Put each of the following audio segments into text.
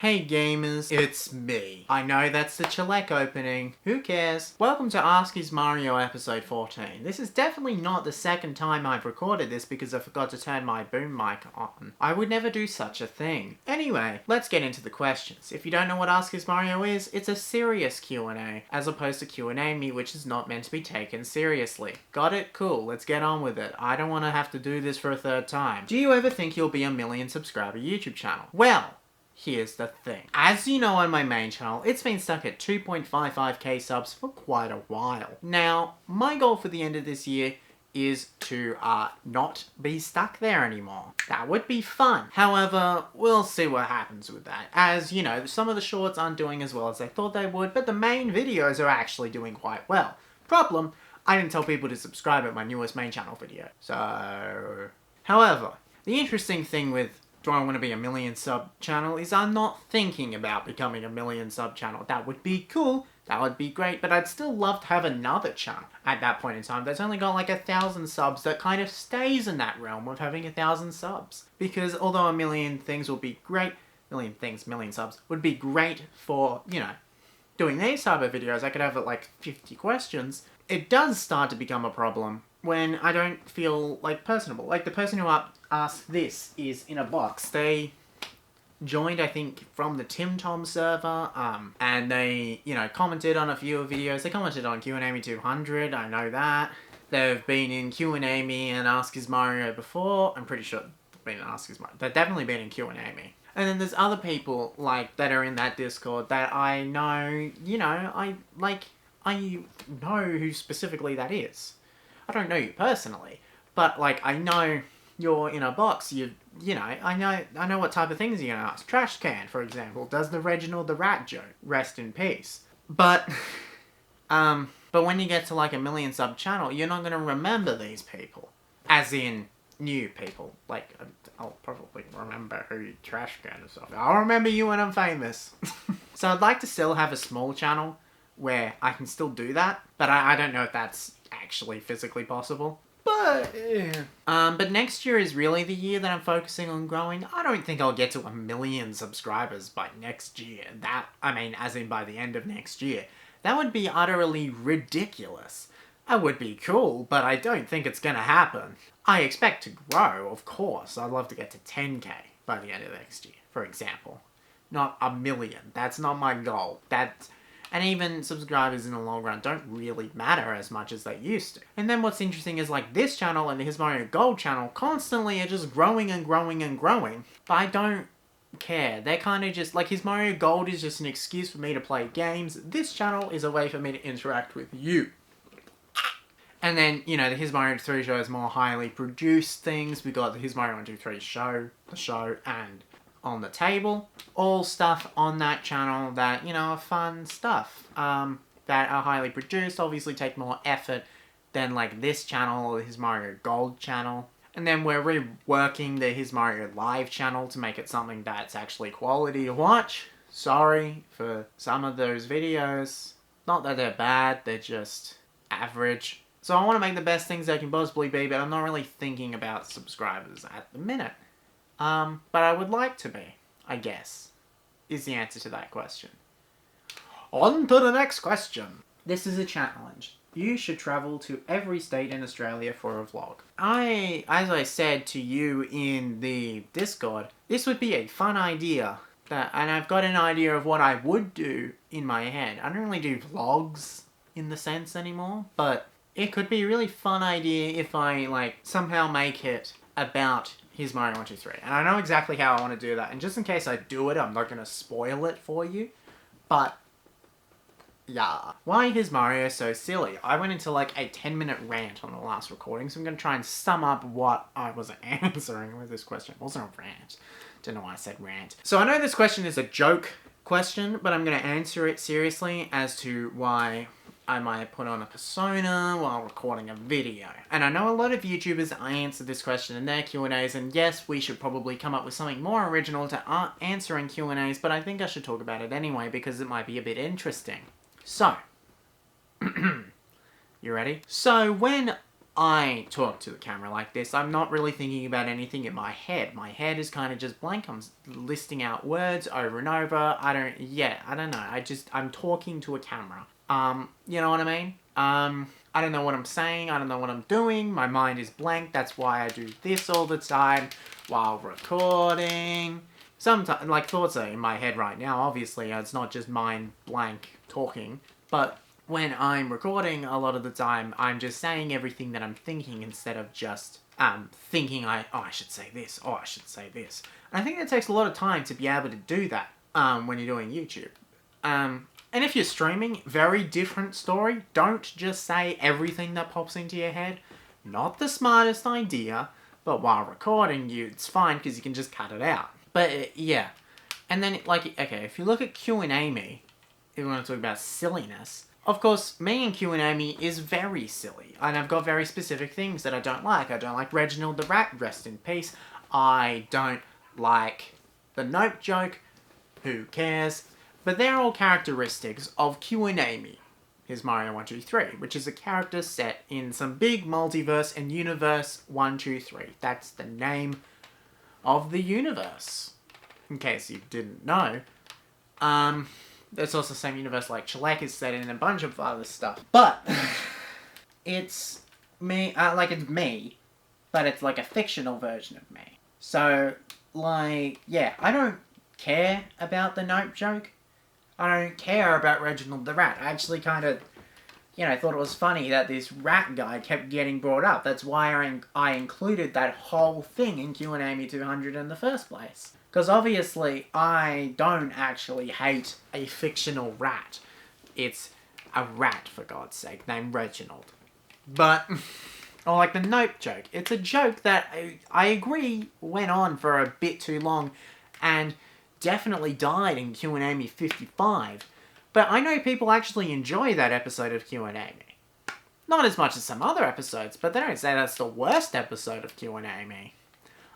Hey gamers, it's me. I know that's the Chilek opening. Who cares? Welcome to Ask Hismario episode 14. This is definitely not the second time I've recorded this because I forgot to turn my boom mic on. I would never do such a thing. Anyway, let's get into the questions. If you don't know what Ask Hismario is, it's a serious Q&A, as opposed to Q&A me, which is not meant to be taken seriously. Got it? Cool, let's get on with it. I don't want to have to do this for a third time. Do you ever think you'll be a 1,000,000 subscriber YouTube channel? Well, here's the thing. As you know on my main channel, it's been stuck at 2.55k subs for quite a while. Now, my goal for the end of this year is to not be stuck there anymore. That would be fun. However, we'll see what happens with that. As, you know, some of the shorts aren't doing as well as I thought they would, but the main videos are actually doing quite well. Problem, I didn't tell people to subscribe at my newest main channel video. So, however, the interesting thing with do I want to be a 1,000,000 sub channel is I'm not thinking about becoming a 1,000,000 sub channel. That would be cool, that would be great, but I'd still love to have another channel at that point in time that's only got like 1,000 subs that kind of stays in that realm of having 1,000 subs. Because although 1,000,000 things will be great, 1,000,000 subs would be great for, you know, doing these type of videos. I could have like 50 questions. It does start to become a problem when I don't feel like personable. Like the person who asked this is in a box. They joined, I think, from the Tim Tom server, and they, you know, commented on a few videos. They commented on Q&A Me 200, I know that. They've been in Q&A Me and Ask Hismario before. I'm pretty sure they've been in Ask Hismario. They've definitely been in Q&A Me. And then there's other people, like, that are in that Discord that I know, you know, I know who specifically that is. I don't know you personally, but, like, I know you're in a box, you know, I know what type of things you're gonna ask. Trash can, for example. Does the Reginald the Rat joke? Rest in peace. But when you get to, like, a 1,000,000 sub channel, you're not gonna remember these people. As in, new people. Like, I'll probably remember who Trash Can and stuff. I'll remember you when I'm famous. So I'd like to still have a small channel where I can still do that, but I don't know if that's actually physically possible. But, yeah. But next year is really the year that I'm focusing on growing. I don't think I'll get to 1,000,000 subscribers by next year. That, I mean, as in by the end of next year. That would be utterly ridiculous. That would be cool, but I don't think it's gonna happen. I expect to grow, of course. I'd love to get to 10k by the end of next year, for example. Not 1,000,000. That's not my goal. And even subscribers in the long run don't really matter as much as they used to. And then what's interesting is, like, this channel and the Hismario Gold channel constantly are just growing and growing and growing. But I don't care. They're kind of just, like, Hismario Gold is just an excuse for me to play games. This channel is a way for me to interact with you. And then, you know, the Hismario 3 show is more highly produced things. We got the Hismario 123 show, the show, and On the Table. All stuff on that channel that, you know, are fun stuff. That are highly produced, obviously take more effort than, like, this channel or the Hismario Gold channel. And then we're reworking the Hismario Live channel to make it something that's actually quality to watch. Sorry for some of those videos. Not that they're bad, they're just average. So I want to make the best things they can possibly be, but I'm not really thinking about subscribers at the minute. But I would like to be, I guess, is the answer to that question. On to the next question. This is a challenge. You should travel to every state in Australia for a vlog. As I said to you in the Discord, this would be a fun idea. And I've got an idea of what I would do in my head. I don't really do vlogs in the sense anymore, but it could be a really fun idea if I, like, somehow make it about Hismario 123. And I know exactly how I want to do that. And just in case I do it, I'm not going to spoil it for you. But, yeah. Why Hismario so silly? I went into, like, a 10-minute rant on the last recording, so I'm going to try and sum up what I was answering with this question. It wasn't a rant. Don't know why I said rant. So I know this question is a joke question, but I'm going to answer it seriously as to why I might put on a persona while recording a video. And I know a lot of YouTubers answer this question in their Q&As, and yes, we should probably come up with something more original to answering Q&As, but I think I should talk about it anyway because it might be a bit interesting. So, you ready? So when I talk to the camera like this, I'm not really thinking about anything in my head. My head is kind of just blank. I'm listing out words over and over. I don't know. I'm talking to a camera. You know what I mean? I don't know what I'm saying. I don't know what I'm doing. My mind is blank. That's why I do this all the time while recording. Sometimes, like, thoughts are in my head right now. Obviously, it's not just mind blank talking. But when I'm recording, a lot of the time, I'm just saying everything that I'm thinking instead of just thinking I should say this. I should say this. And I think it takes a lot of time to be able to do that when you're doing YouTube. And if you're streaming, very different story. Don't just say everything that pops into your head. Not the smartest idea, but while recording it's fine because you can just cut it out. But yeah. And then, if you look at Q&A me, if you want to talk about silliness, of course, me and Q&A me is very silly. And I've got very specific things that I don't like. I don't like Reginald the Rat, rest in peace. I don't like the Nope joke. Who cares? But they're all characteristics of Q&A me. Hismario 123, which is a character set in some big multiverse and universe 123. That's the name of the universe. In case you didn't know. There's also the same universe like Chalek is set in a bunch of other stuff. But it's me, it's me, but it's like a fictional version of me. So, I don't care about the Nope joke. I don't care about Reginald the Rat. I actually kind of, thought it was funny that this rat guy kept getting brought up. That's why I included that whole thing in Q&A Me 200 in the first place. Because obviously, I don't actually hate a fictional rat. It's a rat, for God's sake, named Reginald. But, or like the Nope joke. It's a joke that I agree went on for a bit too long and definitely died in Q&A Me 55. But I know people actually enjoy that episode of Q&A Me. Not as much as some other episodes, but they don't say that's the worst episode of Q&A Me.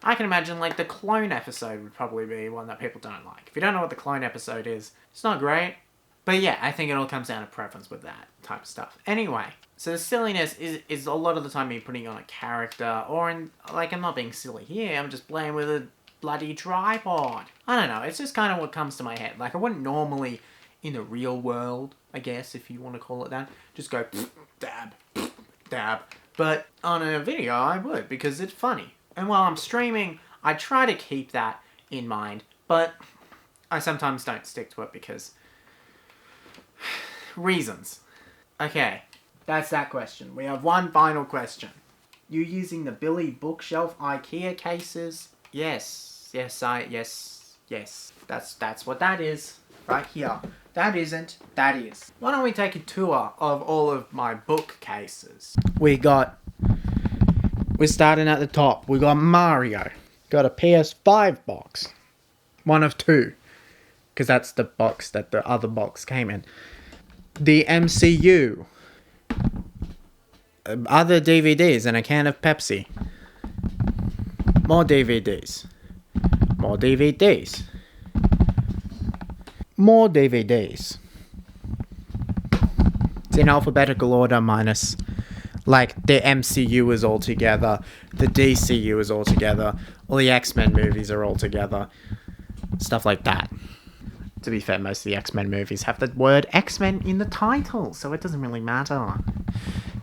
I can imagine, the clone episode would probably be one that people don't like. If you don't know what the clone episode is, it's not great. But yeah, I think it all comes down to preference with that type of stuff. Anyway, so the silliness is a lot of the time me putting on a character, or I'm not being silly here, I'm just playing with a bloody tripod. I don't know, it's just kind of what comes to my head. I wouldn't normally, in the real world, I guess, if you want to call it that, just go dab, dab. But on a video, I would, because it's funny. And while I'm streaming, I try to keep that in mind, but I sometimes don't stick to it because reasons. Okay, that's that question. We have one final question. You using the Billy Bookshelf IKEA cases? Yes. That's what that is. Right here. That isn't. That is. Why don't we take a tour of all of my bookcases? We're starting at the top. We got Mario. Got a PS5 box. One of two. Because that's the box that the other box came in. The MCU. Other DVDs and a can of Pepsi. More DVDs. More DVDs. More DVDs. It's in alphabetical order minus... the MCU is all together, the DCU is all together, all the X-Men movies are all together, stuff like that. To be fair, most of the X-Men movies have the word X-Men in the title, so it doesn't really matter.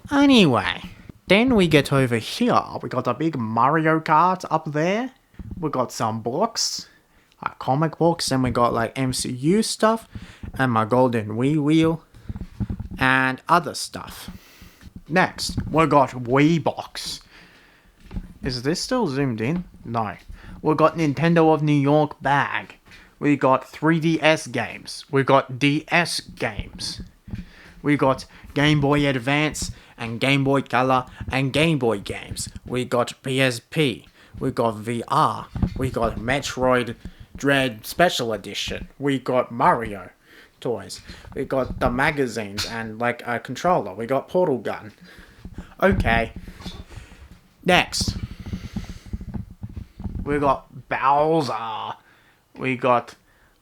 Anyway, then we get over here, we got a big Mario Kart up there, we got some books, comic books, and we got MCU stuff, and my golden Wii wheel, and other stuff. Next, we got Wii Box. Is this still zoomed in? No. We got Nintendo of New York bag. We got 3DS games. We got DS games. We got Game Boy Advance and Game Boy Color and Game Boy games. We got PSP. We got VR. We got Metroid Dread Special Edition. We got Mario toys. We got the magazines and a controller. We got Portal Gun. Okay. Next. We got Bowser. We got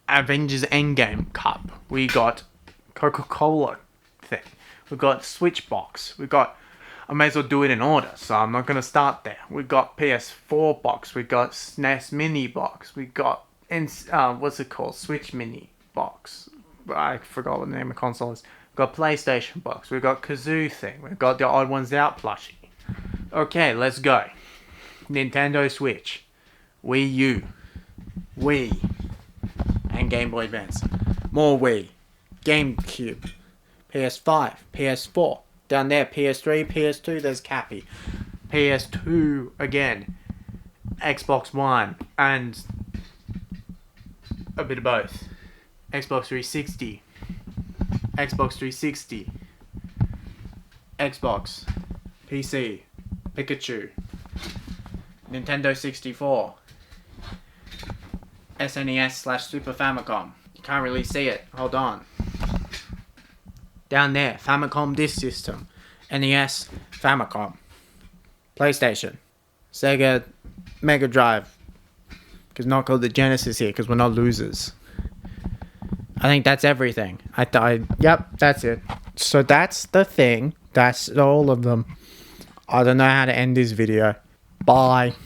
Avengers Endgame Cup. We got Coca-Cola thing. We got Switchbox. We got I may as well do it in order, so I'm not gonna start there. We got PS4 box, we got SNES Mini box, we got what's it called? Switch Mini box. I forgot what the name of the console is. We got PlayStation box, we got Kazoo thing, we got the Odd Ones Out plushie. Okay, let's go. Nintendo Switch, Wii U, Wii, and Game Boy Advance. More Wii, GameCube, PS5, PS4. Down there, PS3, PS2, there's Cappy. PS2 again. Xbox One, and a bit of both. Xbox 360. Xbox 360. Xbox. PC. Pikachu. Nintendo 64. SNES/Super Famicom. You can't really see it. Hold on. Down there, Famicom Disk System. NES, Famicom. PlayStation. Sega Mega Drive. Because not called the Genesis here, because we're not losers. I think that's everything. Yep, that's it. So that's the thing. That's all of them. I don't know how to end this video. Bye.